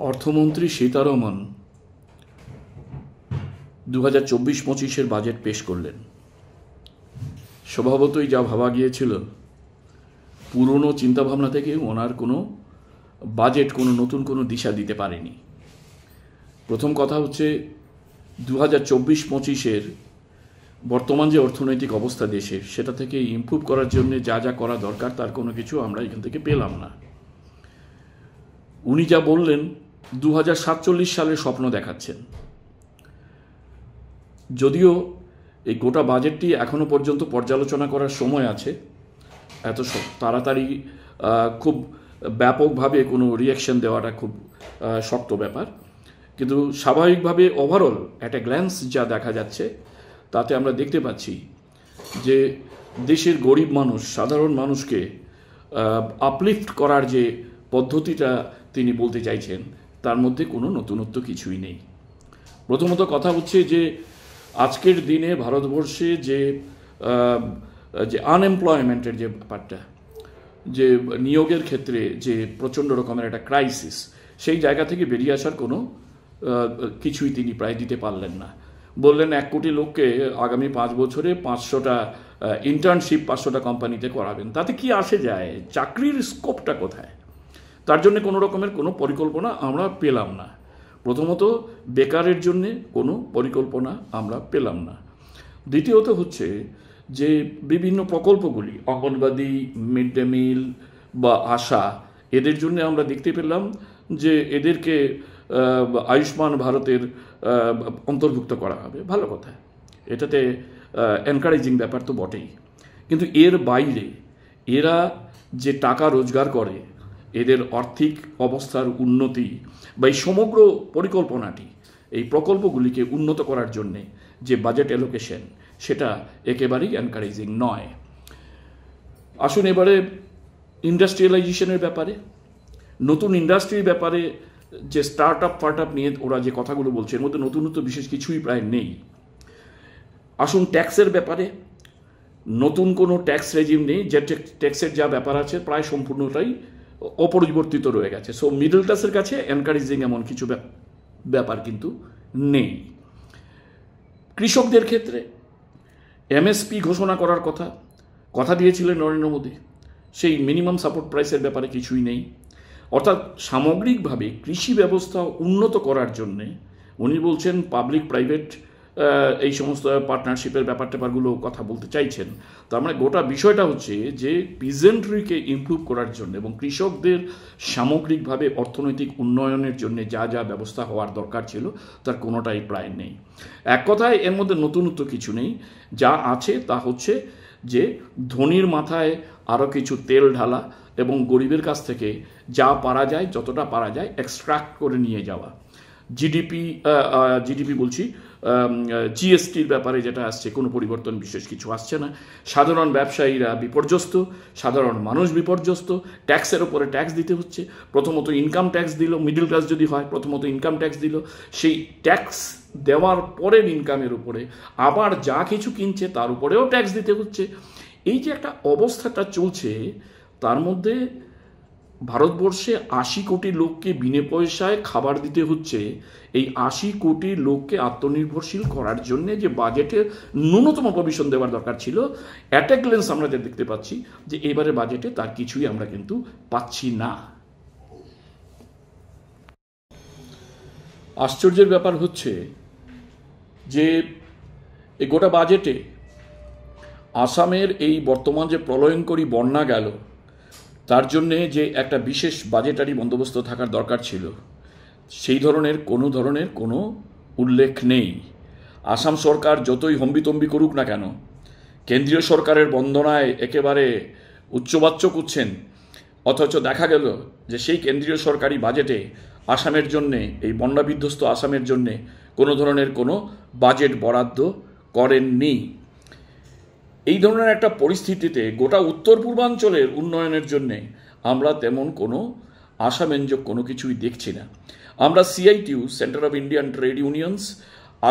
অর্থমন্ত্রী সীতারমণ 2024-25-এর বাজেট পেশ করলেন। স্বভাবতই যা ভাবা গিয়েছিল, পুরনো চিন্তাভাবনা থেকে ওনার কোনো বাজেট কোনো নতুন কোনো দিশা দিতে পারেনি। প্রথম কথা হচ্ছে 2024-25-এর বর্তমান যে অর্থনৈতিক অবস্থা দেশের, সেটা থেকে ইমপ্রুভ করার জন্য যা যা করা দরকার তার কোনো কিছু আমরা এখান থেকে পেলাম না। উনি যা বললেন 2047 সালের স্বপ্ন দেখাচ্ছেন। যদিও এই গোটা বাজেটটি এখনো পর্যন্ত পর্যালোচনা করার সময় আছে, এত তাড়াতাড়ি খুব ব্যাপকভাবে কোনো রিয়াকশন দেওয়াটা খুব শক্ত ব্যাপার। কিন্তু স্বাভাবিকভাবে ওভারঅল একটা গ্ল্যান্স যা দেখা যাচ্ছে, তাতে আমরা দেখতে পাচ্ছি যে দেশের গরিব মানুষ, সাধারণ মানুষকে আপলিফট করার যে পদ্ধতিটা তিনি বলতে চাইছেন, তার মধ্যে কোনো নতুনত্ব কিছুই নেই। প্রথমত কথা হচ্ছে যে আজকের দিনে ভারতবর্ষে যে আনএমপ্লয়মেন্টের যে ব্যাপারটা, যে নিয়োগের ক্ষেত্রে যে প্রচণ্ড রকমের একটা ক্রাইসিস, সেই জায়গা থেকে বেরিয়ে আসার কোনো কিছুই তিনি প্রায় দিতে পারলেন না। বললেন 1 কোটি লোককে আগামী 5 বছরে 500টা ইন্টার্নশিপ 500টা কোম্পানিতে করাবেন। তাতে কি আসে যায়? চাকরির স্কোপটা কোথায়? তার জন্য কোনো রকমের কোনো পরিকল্পনা আমরা পেলাম না। প্রথমত বেকারের জন্য কোনো পরিকল্পনা আমরা পেলাম না। দ্বিতীয়ত হচ্ছে যে বিভিন্ন প্রকল্পগুলি, অঙ্গনবাড়ি, মিড ডে মিল বা আশা, এদের জন্য আমরা দেখতে পেলাম যে এদেরকে আয়ুষ্মান ভারতের অন্তর্ভুক্ত করা হবে। ভালো কথা, এটাতে এনকারেজিং ব্যাপার তো বটেই। কিন্তু এর বাইরে এরা যে টাকা রোজগার করে, এদের আর্থিক অবস্থার উন্নতি বা এই সমগ্র পরিকল্পনাটি, এই প্রকল্পগুলিকে উন্নত করার জন্যে যে বাজেট অ্যালোকেশন, সেটা একেবারেই এনকারেজিং নয়। আসুন এবারে ইন্ডাস্ট্রিয়ালাইজেশনের ব্যাপারে, নতুন ইন্ডাস্ট্রির ব্যাপারে যে স্টার্ট আপ নিয়ে ওরা যে কথাগুলো বলছে, এর মধ্যে নতুনত্ব বিশেষ কিছুই প্রায় নেই। আসুন ট্যাক্সের ব্যাপারে, নতুন কোনো ট্যাক্স রেজিম নেই। যে ট্যাক্সের যা ব্যাপার আছে প্রায় সম্পূর্ণটাই অপরিবর্তিত রয়ে গেছে। সো মিডল ক্লাসের কাছে এনকারেজিং এমন কিছু ব্যাপার কিন্তু নেই। কৃষকদের ক্ষেত্রে এমএসপি ঘোষণা করার কথা দিয়েছিলেন নরেন্দ্র মোদী, সেই মিনিমাম সাপোর্ট প্রাইসের ব্যাপারে কিছুই নেই। অর্থাৎ সামগ্রিকভাবে কৃষি ব্যবস্থা উন্নত করার জন্যে উনি বলছেন পাবলিক প্রাইভেট এই সমস্ত পার্টনারশিপের ব্যাপারগুলো কথা বলতে চাইছেন। তার মানে গোটা বিষয়টা হচ্ছে যে পিজেন্ট্রিকে ইমপ্রুভ করার জন্য এবং কৃষকদের সামগ্রিকভাবে অর্থনৈতিক উন্নয়নের জন্য যা যা ব্যবস্থা হওয়ার দরকার ছিল, তার কোনোটাই প্রায় নেই। এক কথায় এর মধ্যে নতুনত্ব কিছু নেই। যা আছে তা হচ্ছে যে ধনীর মাথায় আরও কিছু তেল ঢালা এবং গরিবের কাছ থেকে যা পারা যায়, যতটা পারা যায় এক্সট্রাক্ট করে নিয়ে যাওয়া। জিডিপি বলছি, জিএসটির ব্যাপারে যেটা আসছে, কোনো পরিবর্তন বিশেষ কিছু আসছে না। সাধারণ ব্যবসায়ীরা বিপর্যস্ত, সাধারণ মানুষ বিপর্যস্ত। ট্যাক্সের ওপরে ট্যাক্স দিতে হচ্ছে। প্রথমত ইনকাম ট্যাক্স দিল, মিডল ক্লাস যদি হয় প্রথমত ইনকাম ট্যাক্স দিল, সেই ট্যাক্স দেওয়ার পরের ইনকামের উপরে আবার যা কিছু কিনছে তার উপরেও ট্যাক্স দিতে হচ্ছে। এই যে একটা অবস্থাটা চলছে, তার মধ্যে ভারতবর্ষে 80 কোটি লোককে বিনা পয়সায় খাবার দিতে হচ্ছে। এই 80 কোটি লোককে আত্মনির্ভরশীল করার জন্য যে বাজেটের ন্যূনতম প্রভিশন দেওয়ার দরকার ছিল, অ্যাট এ গ্লেন্স আমরা দেখতে পাচ্ছি যে এবারে বাজেটে তার কিছুই আমরা কিন্তু পাচ্ছি না। আশ্চর্যের ব্যাপার হচ্ছে যে এই গোটা বাজেটে আসামের এই বর্তমান যে প্রলয়ঙ্করী বন্যা গেল, তার জন্যে যে একটা বিশেষ বাজেটারি বন্দোবস্ত থাকার দরকার ছিল, সেই ধরনের কোনো উল্লেখ নেই। আসাম সরকার যতই হম্বিতম্বি করুক না কেন, কেন্দ্রীয় সরকারের বন্দনায় একেবারে উচ্চবাচ্য করছেন, অথচ দেখা গেল যে সেই কেন্দ্রীয় সরকারি বাজেটে আসামের জন্যে, এই বন্যা বিধ্বস্ত আসামের জন্যে কোনো ধরনের কোনো বাজেট বরাদ্দ করেননি। এই ধরনের একটা পরিস্থিতিতে গোটা উত্তর পূর্বাঞ্চলের উন্নয়নের জন্যে আমরা তেমন কোনো আশাব্যঞ্জক কোনো কিছুই দেখছি না। আমরা CITU, centre of Indian trade unions,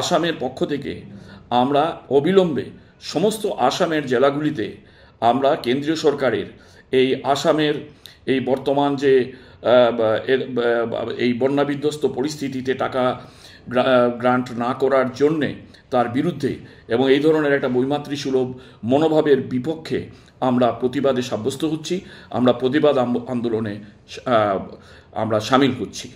আসামের পক্ষ থেকে আমরা অবিলম্বে সমস্ত আসামের জেলাগুলিতে আমরা কেন্দ্রীয় সরকারের এই আসামের এই বর্তমান যে এই বন্যা বিধ্বস্ত পরিস্থিতিতে টাকা গ্রান্ট না করার জন্যে তার বিরুদ্ধে এবং এই ধরনের একটা বৈমাতৃসুলভ মনোভাবের বিপক্ষে আমরা প্রতিবাদে সাব্যস্ত হচ্ছি, আমরা প্রতিবাদ আন্দোলনে আমরা সামিল হচ্ছি।